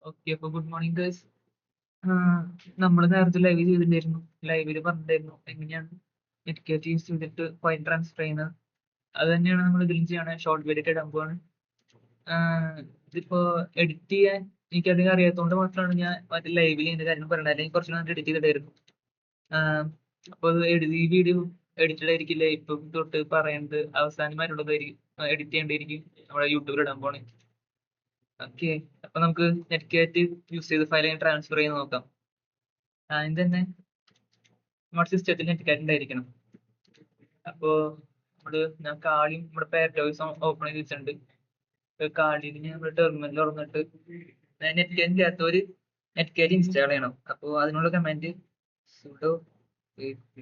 Okay, അപ്പൊ good morning guys. നമ്മൾ നേരത്തെ ലൈവ് ചെയ്തിട്ടുണ്ടായിരുന്നു. ലൈവില് പറഞ്ഞിട്ടായിരുന്നു എങ്ങനെയാണ് നെറ്റ്കാറ്റ് യൂസ് ചെയ്തിട്ട് ഫയൽ ട്രാൻസ്ഫർ ചെയ്യുന്നത്. അത് തന്നെയാണ് നമ്മൾ ഇതിലും ചെയ്യണേ. ഷോർട്ട് വീഡിയോ ഇടാൻ പോവാണ്. ഇതിപ്പോ എഡിറ്റ് ചെയ്യാൻ എനിക്ക് അധികം അറിയാത്തതുകൊണ്ട് മാത്രമാണ് ഞാൻ മറ്റേ ലൈവിൽ ഇതിന്റെ കാര്യം പറയുന്നത്. അല്ലെങ്കിൽ കുറച്ച് നേരം എഡിറ്റ് ചെയ്തിട്ടായിരുന്നു. അപ്പൊ ഈ വീഡിയോ എഡിറ്റഡ് ആയിരിക്കില്ല. ഇപ്പം തൊട്ട് പറയുന്നത് അവസാനമായിട്ടുള്ളതായിരിക്കും. എഡിറ്റ് ചെയ്യേണ്ടിയിരിക്കും. നമ്മുടെ യൂട്യൂബിൽ ഇടാൻ പോണേ. ഓക്കെ, അപ്പൊ നമുക്ക് നെറ്റ്കാറ്റ് യൂസ് ചെയ്ത് ഫയൽ ട്രാൻസ്ഫർ ചെയ്ത് നോക്കാം. ആദ്യം തന്നെ നമ്മുടെ സിസ്റ്റത്തിൽ നെറ്റ്കാറ്റ് ഉണ്ടായിരിക്കണം. അപ്പോ ഞാൻ കാളിയും നമ്മുടെ പാരറ്റോയ്സ് ഓപ്പൺ ചെയ്ത് വെച്ചിട്ടുണ്ട്. കാളിയിൽ നമ്മുടെ ടെർമിനൽ തുറന്നിട്ട് നെറ്റ്കാറ്റിന്റെ ഒരു നെറ്റ്കാറ്റ് ഇൻസ്റ്റാൾ ചെയ്യണം. അപ്പോൾ അതിനുള്ള command sudo apt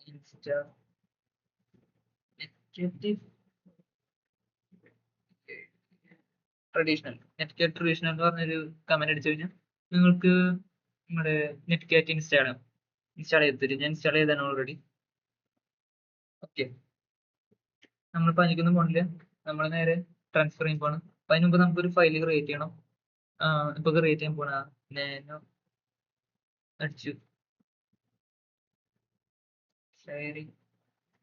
install netcat traditional എന്ന് പറഞ്ഞൊരു കമന്റ് അടിച്ചു കഴിഞ്ഞാൽ നിങ്ങൾക്ക് നമ്മുടെ നെറ്റ്കാറ്റ് ഇൻസ്റ്റാൾ ചെയ്ത് തരും. ഞാൻ ഇൻസ്റ്റാൾ ചെയ്താണ് ഓൾറെഡി. ഓക്കെ, നമ്മളിപ്പോൾ അതിലേക്കൊന്നും പോണില്ല. നമ്മൾ നേരെ ട്രാൻസ്ഫർ ചെയ്യാൻ പോകണം. അപ്പൊ അതിന് മുമ്പ് നമുക്കൊരു ഫയൽ ക്രിയേറ്റ് ചെയ്യണം. ഇപ്പൊ ക്രിയേറ്റ് ചെയ്യാൻ പോണ നാനോ അടിച്ചു ഷെയറിംഗ്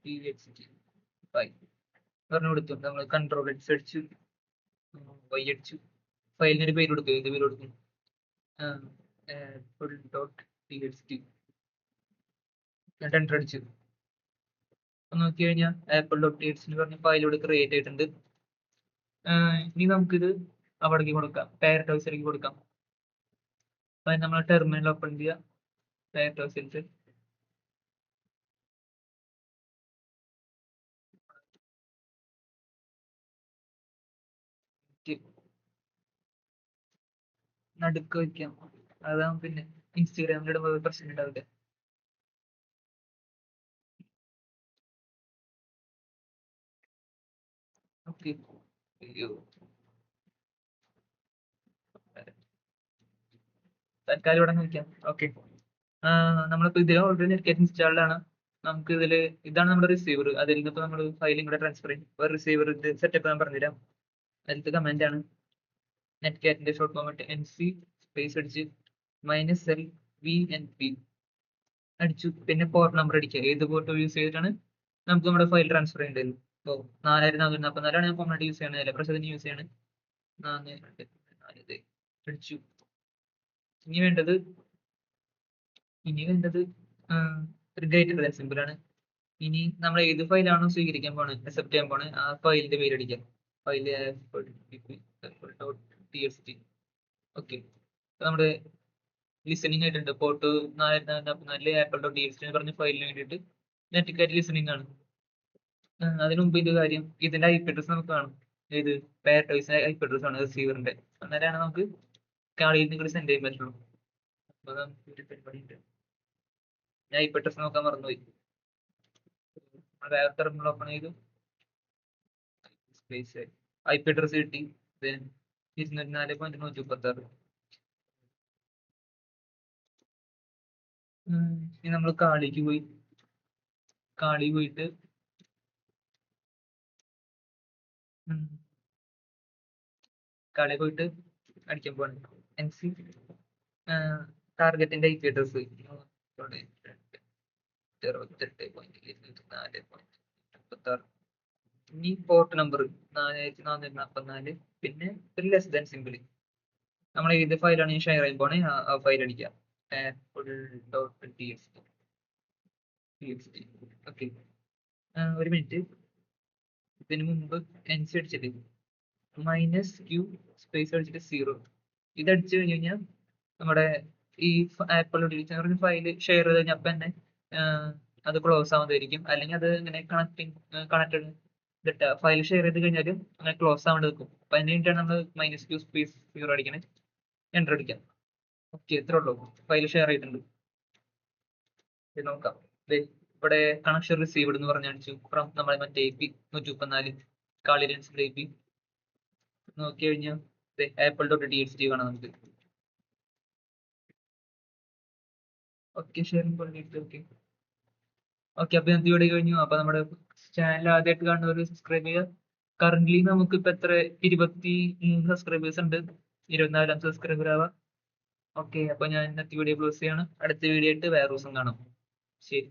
txt ഫയൽ പറഞ്ഞു കൊടുത്തു. നമ്മൾ കൺട്രോൾ എക്സ് അടിച്ചു, വൈ അടിച്ചു, ഫയലിന് ഒരു പേര് കൊടുക്കും. ഇത് പേര് കൊടുക്കും apple.txt. എന്നിട്ട് എൻ്റർ അടിച്ചു. നോക്കി കഴിഞ്ഞാൽ apple.txt എന്ന് പറഞ്ഞ ഫയൽ ഇവിടെ ക്രിയേറ്റ് ആയിട്ടുണ്ട്. ഇനി നമുക്കിത് അവിടേക്ക് കൊടുക്കാം, പാരറ്റോയ്സിലേക്ക് കൊടുക്കാം. അപ്പൊ നമ്മൾ ടെർമിനൽ ഓപ്പൺ ചെയ്യുക, പാരറ്റോയ്സിലേക്ക് നടുക്ക് വയ്ക്കാം. അതാകും പിന്നെ ഇൻസ്റ്റാഗ്രാമിൽ ഇടുമ്പോൾ പ്രശ്നം ഉണ്ടാവില്ല. ഓക്കെ, തൽക്കാലം ഇവിടെ നോക്കാം. ഓക്കെ, നമ്മളിപ്പോ ഇതിൽ ഓൾറെഡി നെറ്റ്കാറ്റ് ഇൻസ്റ്റാൾഡ് ആണ്. നമുക്ക് ഇതാണ് നമ്മുടെ റിസീവർ. അതിൽ നിന്ന് നമ്മൾ ഫയലും കൂടെ ട്രാൻസ്ഫർ ചെയ്യും. ഒരു റിസീവർ സെറ്റപ്പ് ഞാൻ പറഞ്ഞുതരാം. അതിലത്തെ കമാൻഡ് ആണ് നെറ്റ്കാറ്റിന്റെ ഷോർട്ട് ഫോം nc സ്പേസ് അടിച്ച് -lvnp അടിച്ചു. പിന്നെ പോർട്ട് നമ്പർ അടിക്കുക. ഏത് പോർട്ട് യൂസ് ചെയ്തിട്ടാണ് നമുക്ക് നമ്മുടെ ഫയൽ ട്രാൻസ്ഫർ ചെയ്യേണ്ടത്. ഇപ്പോൾ 4444 ഞാൻ ഫോർമാറ്റ് യൂസ് ചെയ്യണത്. പ്രശ്നത്തിന് യൂസ് ചെയ്യണം. 4 അടിച്ചു. ഇനി വേണ്ടത് ഒരു ഗ്രേറ്റർ സിമ്പിൾ ആണ്. ഇനി നമ്മൾ ഏത് ഫയലാണോ സ്വീകരിക്കാൻ പോണേ, അക്സെപ്റ്റ് ചെയ്യാൻ പോണേ, ആ ഫയലിന്റെ പേര് അടിക്കാം. File txt. ഓക്കെ, നമ്മുടെ ലിസണിങ് ആയിട്ടുണ്ട്. പോർട്ട് 4444 apple.txt എന്ന് പറഞ്ഞ ഫയലിന് വേണ്ടിയിട്ട് നെറ്റ്കാറ്റ് ലിസണിങ് ആണ്. അതിനു മുമ്പ് ഇത് കാര്യം ഇതിന്റെ ഐപി അഡ്രസ് നമുക്ക് കാണും. ഏത് പാരറ്റോയ്സിന്റെ ഐപി അഡ്രസ് ആണ് റിസീവറിന്റെ. അന്നേരമാണ് നമുക്ക് കാളിയിൽ നിന്ന് സെൻഡ് ചെയ്യാൻ പറ്റുള്ളൂ. അപ്പൊ നമുക്ക് ഒരു പരിപാടി ഉണ്ട്. ഞാൻ ഐപി അഡ്രസ് നോക്കാൻ മറന്നുപോയി. ടെർമിനൽ ഓപ്പൺ ചെയ്തു, സ്പേസ് ഐപി അഡ്രസ് കിട്ടി. 204.136. ഇനി നമ്മൾ കാളിക്ക് പോയിട്ട് കാളി പോയിട്ട് അടിക്കാൻ പോവാണ് nc ടാർഗറ്റിന്റെ ഐപി അഡ്രസ് 68.24.36. ഇനി പോർട്ട് നമ്പർ 4444, പിന്നെ ഒരു ലെസ് ദാൻ സിമ്പിൾ. നമ്മൾ ഏത് ഫയലാണ് ഷെയർ ചെയ്യാൻ പോണേ ആ ഫയൽ അടിക്കുക. apple.txt. ഓക്കെ, ഒരു മിനിറ്റ്. ഇതിന് മുമ്പ് nc അടിച്ചിട്ട് -q സ്പേസ് അടിച്ചിട്ട് 0 ഇത് അടിച്ചു കഴിഞ്ഞ് കഴിഞ്ഞാൽ നമ്മുടെ ഈ apple.txt ഫയൽ ഷെയർ ചെയ്ത് കഴിഞ്ഞാൽ അപ്പം തന്നെ അത് ക്ലോസ് ആവുന്നതായിരിക്കും. അല്ലെങ്കിൽ അത് ഇങ്ങനെ കണക്റ്റഡ് ഫയൽ ഷെയർ ചെയ്ത് കഴിഞ്ഞാലും അങ്ങനെ ക്ലോസ് ആവാണ്ട് നിൽക്കും. അപ്പൊ അതിന് വേണ്ടിയിട്ടാണ് നമ്മൾ -q സ്പേസ് 0 അടിക്കണേ. എൻ്റർ അടിക്കാം. ഓക്കെ, ഇത്രേ ഉള്ളൂ. ഫയൽ ഷെയർ ചെയ്തിട്ടുണ്ട്. നോക്കാം. ഇവിടെ കണക്ഷൻ റിസീവ്ഡ് എന്ന് പറഞ്ഞ് അടിച്ചു ഫ്രം നമ്മളെ മറ്റേ AP 134 കാളിഡൻസിന്റെ AP. നോക്കി കഴിഞ്ഞാൽ apple.txt കാണാം നമുക്ക്. ഓക്കെ, ഷെയറിംഗ് പറഞ്ഞിട്ട് ഓക്കെ. അപ്പൊ എന്ത് ഇവിടെ കഴിഞ്ഞു. അപ്പൊ നമ്മുടെ ചാനൽ ആദ്യമായിട്ട് കാണുന്നവർ സബ്സ്ക്രൈബ് ചെയ്യുക. കറന്റ്ലി നമുക്ക് ഇപ്പൊ എത്ര 23 സബ്സ്ക്രൈബേഴ്സ് ഉണ്ട്. 24 സബ്സ്ക്രൈബർ ആവാം. ഓക്കെ, അപ്പൊ ഞാൻ ഇന്നത്തെ വീഡിയോ ക്ലോസ് ചെയ്യാണ്. അടുത്ത വീഡിയോ ആയിട്ട് വേറെ ദിവസം കാണാം. ശരി.